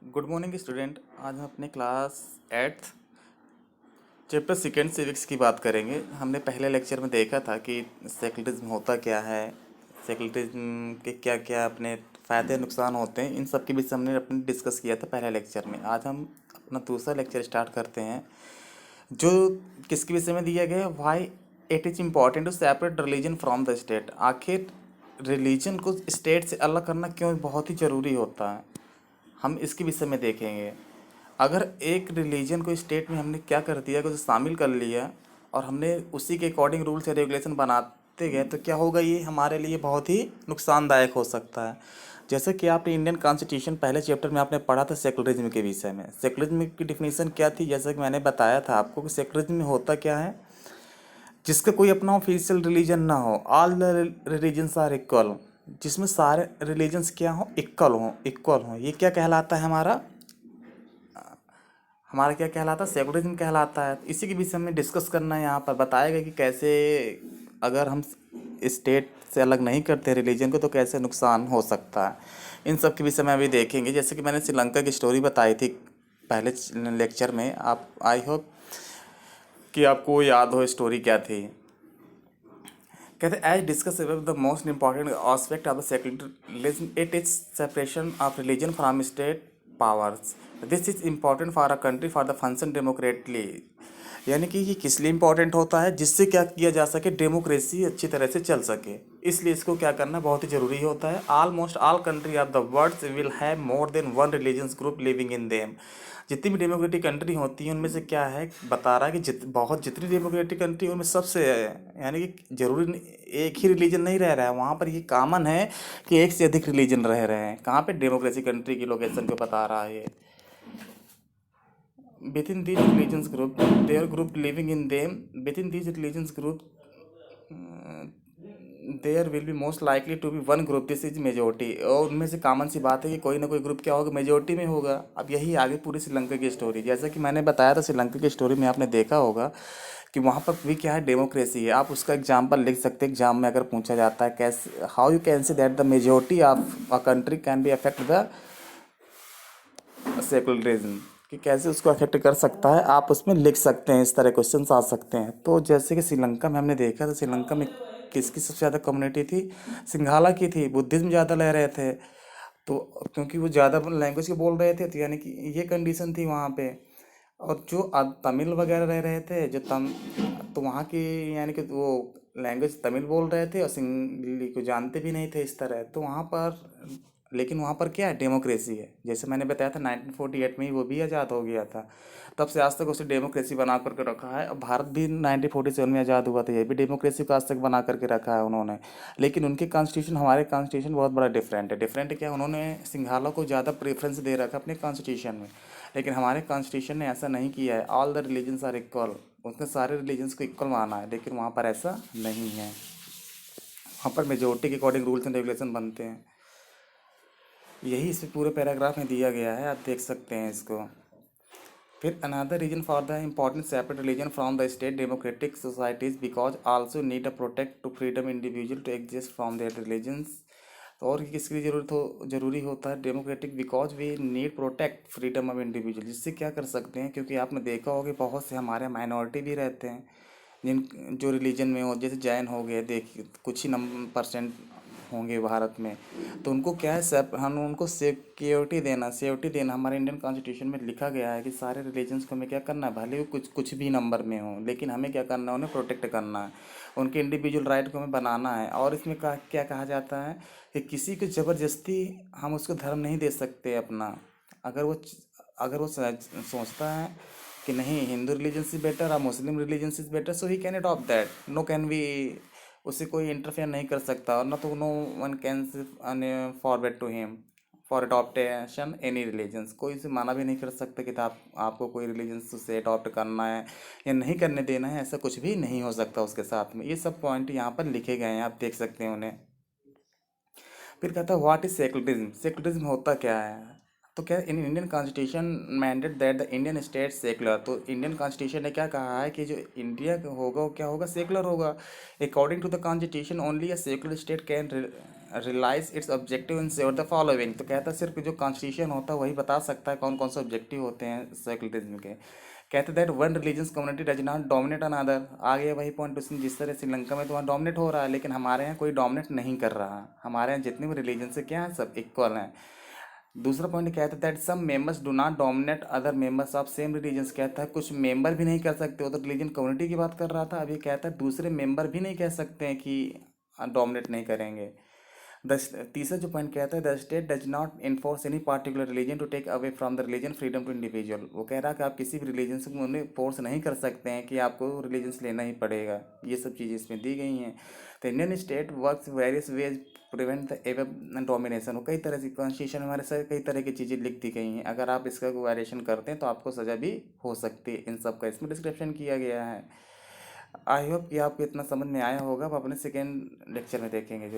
Good morning student. आज हम अपने class eighth chapter second civics की बात करेंगे। हमने पहले लेक्चर में देखा था कि सेकुलरिज्म होता क्या है, सेकुलरिज्म के क्या क्या अपने फ़ायदे नुकसान होते हैं, इन सब के विषय हमने अपने डिस्कस किया था पहले लेक्चर में। आज हम अपना दूसरा लेक्चर स्टार्ट करते हैं जो किसके विषय में दिया गया है, why it is important to separate religion from the state. आखिर रिलीजन को स्टेट से अलग करना क्यों बहुत ही ज़रूरी होता है, हम इसके विषय में देखेंगे। अगर एक रिलीजन को स्टेट में हमने क्या कर दिया कि उसे शामिल कर लिया और हमने उसी के अकॉर्डिंग रूल्स या रेगुलेशन बनाते गए तो क्या होगा, ये हमारे लिए बहुत ही नुकसानदायक हो सकता है। जैसे कि आपने इंडियन कॉन्स्टिट्यूशन पहले चैप्टर में आपने पढ़ा था सेकुलरिज्म के विषय में। सेकुलरिज्म की डिफिनीशन क्या थी, जैसा कि मैंने बताया था आपको कि सेकुलरिज्म में होता क्या है, जिसका कोई अपना ऑफिशियल रिलीजन ना हो, all the religions are equal, जिसमें सारे रिलीजन्स क्या हो, इक्वल हों। ये क्या कहलाता है, हमारा हमारा क्या कहलाता है, सेकुलरिज्म कहलाता है। इसी के विषय में डिस्कस करना है। यहाँ पर बताया गया कि कैसे अगर हम स्टेट से अलग नहीं करते रिलीजन को तो कैसे नुकसान हो सकता है, इन सब के विषय में अभी देखेंगे। जैसे कि मैंने श्रीलंका की स्टोरी बताई थी पहले लेक्चर में, आप आई होप कि आपको याद हो स्टोरी क्या थी। कहते as discuss the most important aspect of the secularism it is separation of religion from state powers. This is important for a country for the function democratically. यानी कि ये किस लिए इम्पोर्टेंट होता है, जिससे क्या किया जा सके, डेमोक्रेसी अच्छी तरह से चल सके। इसलिए इसको क्या करना बहुत ही ज़रूरी होता है। Almost all country of the world will have more than one religious group living in them. जितनी भी डेमोक्रेटिक कंट्री होती हैं उनमें से क्या है बता रहा है कि जितनी डेमोक्रेटिक कंट्री उनमें सबसे यानी कि जरूरी एक ही रिलीजन नहीं रह रहा है वहाँ पर। ये कॉमन है कि एक से अधिक रिलीजन रह रहे हैं। कहाँ पे, डेमोक्रेसी कंट्री की लोकेशन को बता रहा है ये। within these religions group their group living in them within these religions group there will be most likely to be one group, this is majority. और उनमें से कॉमन सी बात है कि कोई ना कोई ग्रुप क्या होगा, मेजोरिटी में होगा। अब यही आगे पूरी श्रीलंका की स्टोरी, जैसा कि मैंने बताया था श्रीलंका की स्टोरी में आपने देखा होगा कि वहाँ पर भी क्या है, डेमोक्रेसी है। आप उसका एग्जाम्पल लिख सकते हैं एग्जाम में अगर पूछा जाता है, कैसे how you can say that the majority of a country can be affect the secularism, कि कैसे उसको अफेक्ट कर सकता है, आप उसमें लिख सकते हैं। इस तरह क्वेश्चंस आ सकते हैं। तो जैसे कि श्रीलंका में हमने देखा था, श्रीलंका में किसकी सबसे ज़्यादा कम्युनिटी थी, सिंघाला की थी। बुद्धिज्म ज़्यादा ले रहे थे, तो क्योंकि वो ज़्यादा लैंग्वेज के बोल रहे थे, तो यानी कि ये कंडीशन थी वहाँ पे। और जो तमिल वगैरह रह रहे थे, तो वहाँ की यानी कि वो लैंग्वेज तमिल बोल रहे थे और सिंगली को जानते भी नहीं थे इस तरह। तो वहाँ पर, लेकिन वहाँ पर क्या है, डेमोक्रेसी है। जैसे मैंने बताया था 1948 में ही वो भी आज़ाद हो गया था। तब से आज तक उसे डेमोक्रेसी बना करके रखा है। और भारत भी 1947 में आज़ाद हुआ था, ये भी डेमोक्रेसी को आज तक बना करके रखा है उन्होंने। लेकिन उनके कॉन्स्टिट्यूशन हमारे कॉन्स्टिट्यूशन बहुत बड़ा डिफरेंट है। डिफरेंट क्या, उन्होंने सिंघाला को ज़्यादा प्रेफरेंस दे रखा अपने कॉन्स्टिट्यूशन में, लेकिन हमारे कॉन्स्टिट्यूशन ने ऐसा नहीं किया है। All the religions are equal, उसने सारे रिलीजन्स को इक्वल माना है, लेकिन वहाँ पर ऐसा नहीं है। वहाँ पर मेजोरिटी के अकॉर्डिंग रूल्स एंड रेगुलेशन बनते हैं। यही इस पूरे पैराग्राफ में दिया गया है, आप देख सकते हैं इसको। फिर another reason for the important separate religion from the state democratic societies because also need a protect to freedom individual to exist from their religions. तो और किसकी ज़रूरी होता है, democratic, because we need protect freedom of individual. जिससे क्या कर सकते हैं, क्योंकि आपने देखा होगा कि बहुत से हमारे माइनॉरिटी भी रहते हैं जिन जो रिलीजन में हो, जैसे जैन हो गए, देखिए कुछ ही परसेंट होंगे भारत में। तो उनको क्या है, हम उनको सेफ्टी देना हमारे इंडियन कॉन्स्टिट्यूशन में लिखा गया है कि सारे रिलीजन्स को हमें क्या करना है, भले वो कुछ कुछ भी नंबर में हो, लेकिन हमें क्या करना है, उन्हें प्रोटेक्ट करना है। उनके इंडिविजुअल राइट को हमें बनाना है। और इसमें क्या कहा जाता है कि किसी को ज़बरदस्ती हम उसको धर्म नहीं दे सकते अपना। अगर वो सोचता है कि नहीं, हिंदू रिलीजन इज बेटर और Muslim religion is better, so he can adopt that, no can be, उससे कोई इंटरफेयर नहीं कर सकता। और ना तो no one can forward to him for adoptation any religions, कोई इसे माना भी नहीं कर सकता कि आपको कोई रिलीजन्स से अडॉप्ट करना है या नहीं करने देना है, ऐसा कुछ भी नहीं हो सकता उसके साथ में। ये सब पॉइंट यहाँ पर लिखे गए हैं, आप देख सकते हैं उन्हें। फिर कहता है व्हाट इज सेकुलरिज्म, सेकुलरिज्म होता क्या है। तो क्या in Indian constitution mandate that the Indian state secular. तो इंडियन कॉन्स्टिट्यूशन ने क्या कहा है कि जो इंडिया होगा वो क्या होगा, सेकुलर होगा। According to the constitution only a secular state can realise its objective ensure the following. तो कहता है सिर्फ जो कॉन्स्टिट्यूशन होता है वही बता सकता है कौन कौन से ऑब्जेक्टिव होते हैं सेकुलरिज्म के। कहते that one religious community does not dominate another. आगे वही पॉइंट उसने जिस तरह श्रीलंका में तो वहाँ डोमिनेट हो रहा है, लेकिन हमारे यहाँ कोई डोमिनेट नहीं कर रहा। हमारे यहाँ जितने भी रिलीजन से क्या है, सब इक्वल हैं। दूसरा पॉइंट कहता है that some members do not dominate other members of same religions. कहता है कुछ मेंबर भी नहीं कर सकते, उधर रिलीजन कम्युनिटी की बात कर रहा था, अभी कहता है दूसरे मेंबर भी नहीं कह सकते हैं कि डोमिनेट नहीं करेंगे। द तीसरा जो पॉइंट कहता है the state does not enforce any particular religion to take away from the religion freedom to individual. वो कह रहा है कि आप किसी भी रिलीजन से उन्हें फोर्स नहीं कर सकते हैं कि आपको रिलीजन्स लेना ही पड़ेगा। ये सब चीज़ें इसमें दी गई हैं। तो Indian state works various ways prevent the above domination. वो कई तरह से कॉन्स्टिट्यूशन में हमारे साथ कई तरह की चीज़ें लिख दी गई हैं, अगर आप इसका वायलेशन करते हैं तो आपको सज़ा भी हो सकती है। इन सब का इसमें डिस्क्रिप्शन किया गया है। आई होप कि आपको इतना समझ में आया होगा। आप अपने सेकेंड लेक्चर में देखेंगे जो